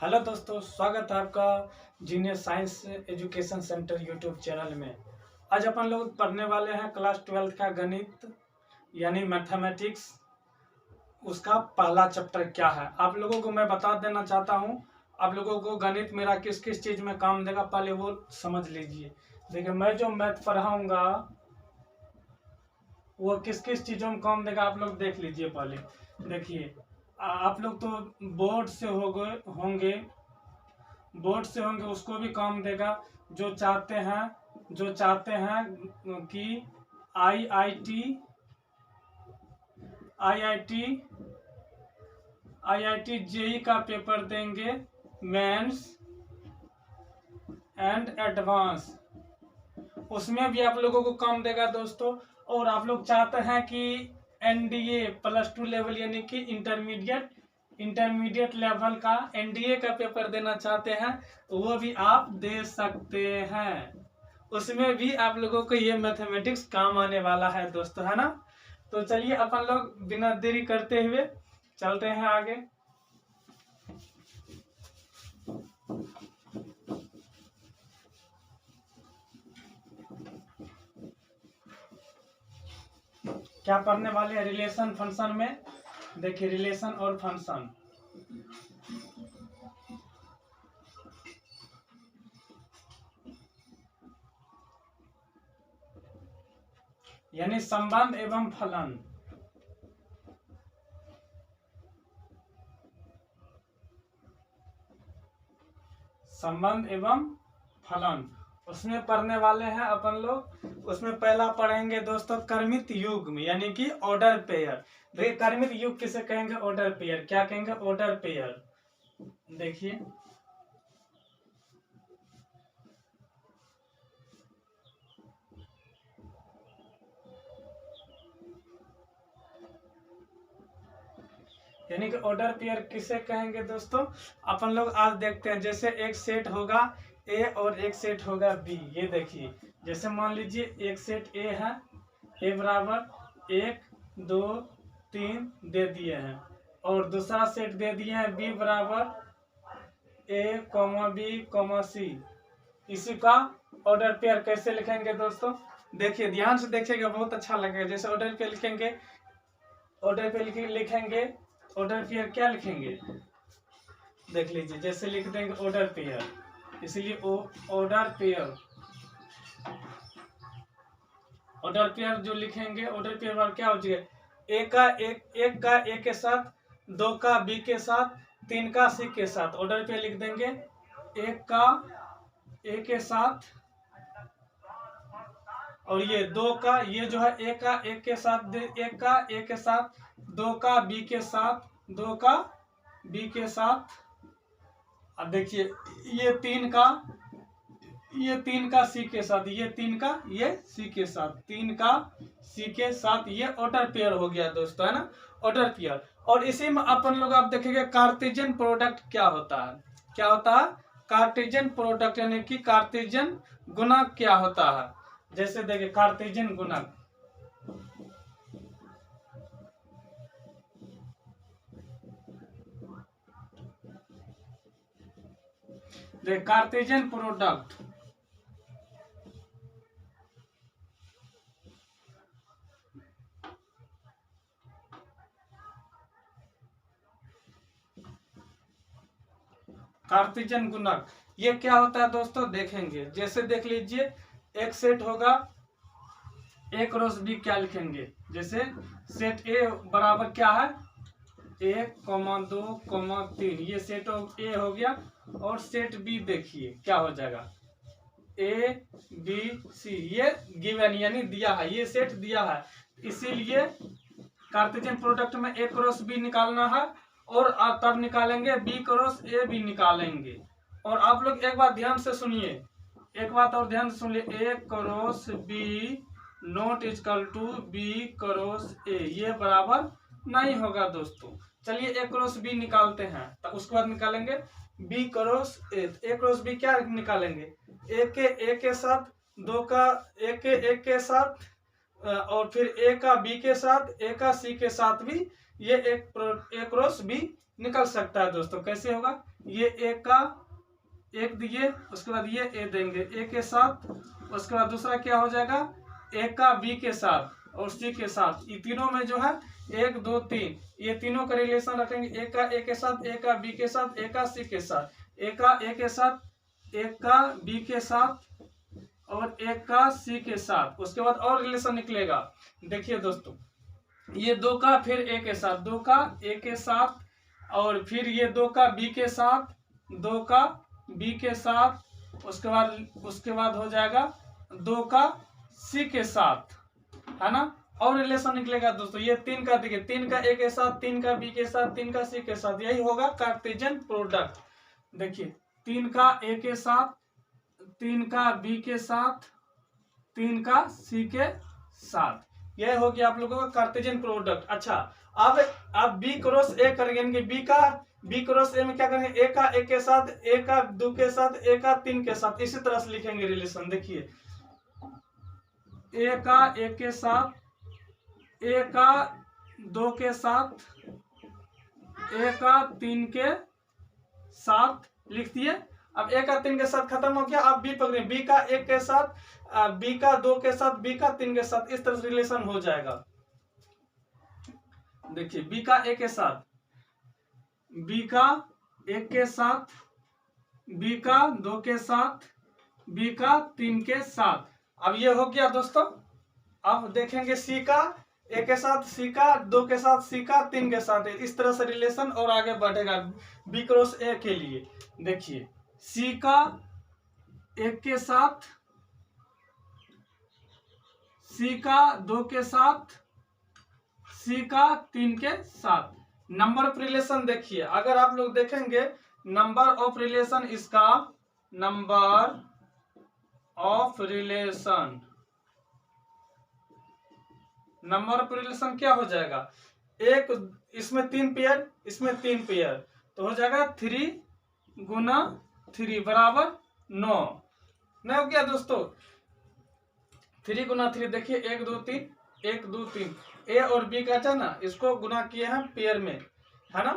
Hello दोस्तों, स्वागत है आपका genius science education centre YouTube channel में। आज अपन लोग पढ़ने वाले हैं क्लास 12 का गणित यानी मैथमेटिक्स। उसका पहला चैप्टर क्या है आप लोगों को मैं बता देना चाहता हूं। आप लोगों को गणित मेरा किस किस चीज़ में काम देगा पहले वो समझ लीजिए। देखिए, मैं जो मैथ पढ़ाऊँगा वो किस किस चीज़ों में काम देगा आप लोग देख लीजिए। पहले देखिए, आप लोग तो बोर्ड से होंगे उसको भी काम देगा। जो चाहते हैं कि आईआईटी जेई का पेपर देंगे, मेंस एंड एडवांस, उसमें भी आप लोगों को काम देगा दोस्तों। और आप लोग चाहते हैं कि एनडीए +2 लेवल यानी कि इंटरमीडिएट लेवल का एनडीए का पेपर देना चाहते हैं, वो भी आप दे सकते हैं। उसमें भी आप लोगों को ये मैथमेटिक्स काम आने वाला है दोस्तों, है ना। तो चलिए अपन लोग बिना देरी करते हुए चलते हैं आगे। क्या पढ़ने वाले हैं रिलेशन फंक्शन में। देखिए, रिलेशन और फंक्शन यानी संबंध एवं फलन। संबंध एवं फलन उसमें पढ़ने वाले हैं अपन लोग। उसमें पहला पढ़ेंगे दोस्तों क्रमित युग्म यानी कि ऑर्डर पेयर। देखिए, क्रमित युग्म किसे कहेंगे? Order pair. क्या कहेंगे? Order pair. देखिए, यानी कि ऑर्डर पेयर किसे कहेंगे दोस्तों? अपन लोग आज देखते हैं। जैसे एक सेट होगा ए और एक सेट होगा बी। ये देखिए, जैसे मान लीजिए एक सेट ए है, ए बराबर 1 2 3 दे दिए हैं, और दूसरा सेट दे दिए हैं बी बराबर ए बी सी। इसी का ऑर्डर पेयर कैसे लिखेंगे दोस्तों? देखिए, ध्यान से देखिएगा, बहुत अच्छा लगेगा। जैसे ऑर्डर पेयर लिखेंगे, ऑर्डर पेयर क्या लिखेंगे देख लीजिए। जैसे लिख देंगे ऑर्डर पेयर, इसलिए ऑर्डर पेयर जो लिखेंगे, ऑर्डर पेयर बार क्या हो जाएगा? एक का ए के साथ, 2 का बी के साथ, 3 का सी के साथ। ऑर्डर पेयर लिख देंगे एक का ए के साथ, और ये 2 का, ये जो है एक का ए के साथ, एक का ए के साथ, 2 का बी के साथ, 2 का बी के साथ। अब देखिए, ये 3 का सी के साथ, ये 3 का ये सी के साथ, 3 का सी के साथ। ये ऑर्डर पेयर हो गया दोस्तों, है ना, ऑर्डर पेयर। और इसी में अपन लोग आप देखेंगे कार्टेशियन प्रोडक्ट क्या होता है। क्या होता है? कार्टेशियन प्रोडक्ट यानी कि कार्टेशियन गुणक क्या होता है। जैसे देखिए, कार्टेशियन गुणक, कार्टेशियन प्रोडक्ट कार्टेशियन गुणक ये क्या होता है दोस्तों? देखेंगे, जैसे देख लीजिए, एक सेट होगा ए क्रॉस बी। क्या लिखेंगे? जैसे सेट ए बराबर क्या है? 1 2 3। ये सेट ए हो गया। और सेट बी देखिए क्या हो जाएगा? A B C. ये गिवन यानी दिया है, ये सेट दिया है। इसीलिए कार्टेशियन प्रोडक्ट में ए क्रॉस बी निकालना है, और तब निकालेंगे बी क्रॉस ए भी निकालेंगे। और आप लोग एक बात ध्यान से सुनिए, A cross B not equal to B cross A, ये बराबर नहीं होगा दोस्तों। चलिए ए क्रॉस बी निकालते हैं, तो उसके बाद निकालेंगे B cross A. A cross B क्या निकालेंगे? ए के साथ, 2 का ए के साथ, और फिर ए का बी के साथ, ए का सी के साथ भी ये एक क्रॉस बी निकल सकता है दोस्तों। कैसे होगा? ये ए का एक दिए, उसके बाद ये ए देंगे ए के साथ, उसके बाद दूसरा क्या हो जाएगा ए का बी के साथ और सी के साथ। ये तीनों में जो है 1 2 3 ये तीनों का रिलेशन रखेंगे, ए का ए के साथ, ए का बी के साथ, ए का सी के साथ, ए का ए के साथ, ए का बी के साथ और ए का सी के साथ। उसके बाद और रिलेशन निकलेगा, देखिए दोस्तों, ये 2 का फिर ए के साथ, 2 का ए के साथ और फिर ये 2 का बी के साथ, 2 का बी के साथ, उसके बाद हो जाएगा 2 का सी के साथ, है ना। और रिलेशन निकलेगा दोस्तों, ये 3 का देखिए, 3 का ए के साथ, 3 का बी के साथ, 3 का सी के साथ, यही होगा कार्टेशियन प्रोडक्ट। देखिए 3 का ए के साथ, 3 का बी के साथ, 3 का सी के साथ, यह हो गया आप लोगों का कार्टेशियन प्रोडक्ट। अच्छा, अब आप बी क्रॉस ए करेंगे, बी क्रॉस ए में क्या करेंगे, ए का ए के साथ, ए का 2 के साथ, ए का 3 के साथ, इसी तरह से लिखेंगे रिलेशन। देखिए ए का ए के साथ, ए का 2 के साथ, ए का 3 के साथ लिख दिए। अब ए का 3 के साथ खत्म हो गया, आप बी पकड़े, बी का 1 के साथ, बी का 2 के साथ, बी का 3 के साथ, इस तरह से रिलेशन हो जाएगा। देखिए बी का 1 के साथ, बी का 1 के साथ, बी का 2 के साथ, बी का 3 के साथ। अब ये हो गया दोस्तों। अब देखेंगे सी का ए के साथ, सी का 2 के साथ, सी का 3 के साथ, इस तरह से रिलेशन और आगे बढ़ेगा बी क्रॉस ए के लिए। देखिए सी का 1 के साथ, सी का 2 के साथ, सी का 3 के साथ। नंबर ऑफ रिलेशन देखिए, अगर आप लोग देखेंगे नंबर ऑफ रिलेशन, इसका number of relation, number of relation क्या हो जाएगा, एक इसमें 3 पेयर, इसमें 3 पेयर, तो हो जाएगा 3 गुना 3 बराबर 9। नहीं हो गया दोस्तों, 3 गुना 3, देखिए 1 2 3, 1 2 3, ए और बी का था ना, इसको गुना किए हैं पेयर में, है ना।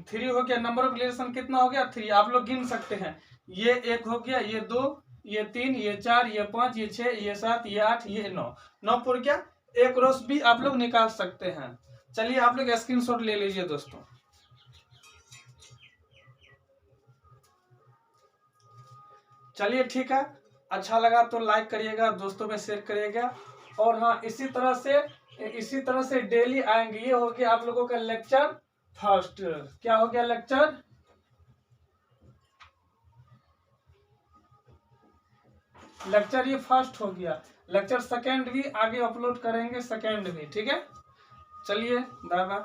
3 हो गया। नंबर ऑफ रिलेशन कितना हो गया 3, आप लोग गिन सकते हैं। ये 1 हो गया, ये 2, ये 3, ये 4, ये 5, ये 6, ये 7, ये 8, ये 9 पूर गया। एक रोज भी आप लोग निकाल सकते हैं। चलिए आप लोग स्क्रीनशॉट ले लीजिए दोस्तों। चलिए ठीक है, अच्छा लगा तो लाइक करिएगा, दोस्तों में शेयर करिएगा। और हाँ, इसी तरह से डेली आएंगे। ये हो गया आप लोगों का लेक्चर फर्स्ट। क्या हो गया लेक्चर ये फर्स्ट हो गया। लेक्चर सेकंड भी आगे अपलोड करेंगे, सेकंड भी, ठीक है। चलिए बाय बाय।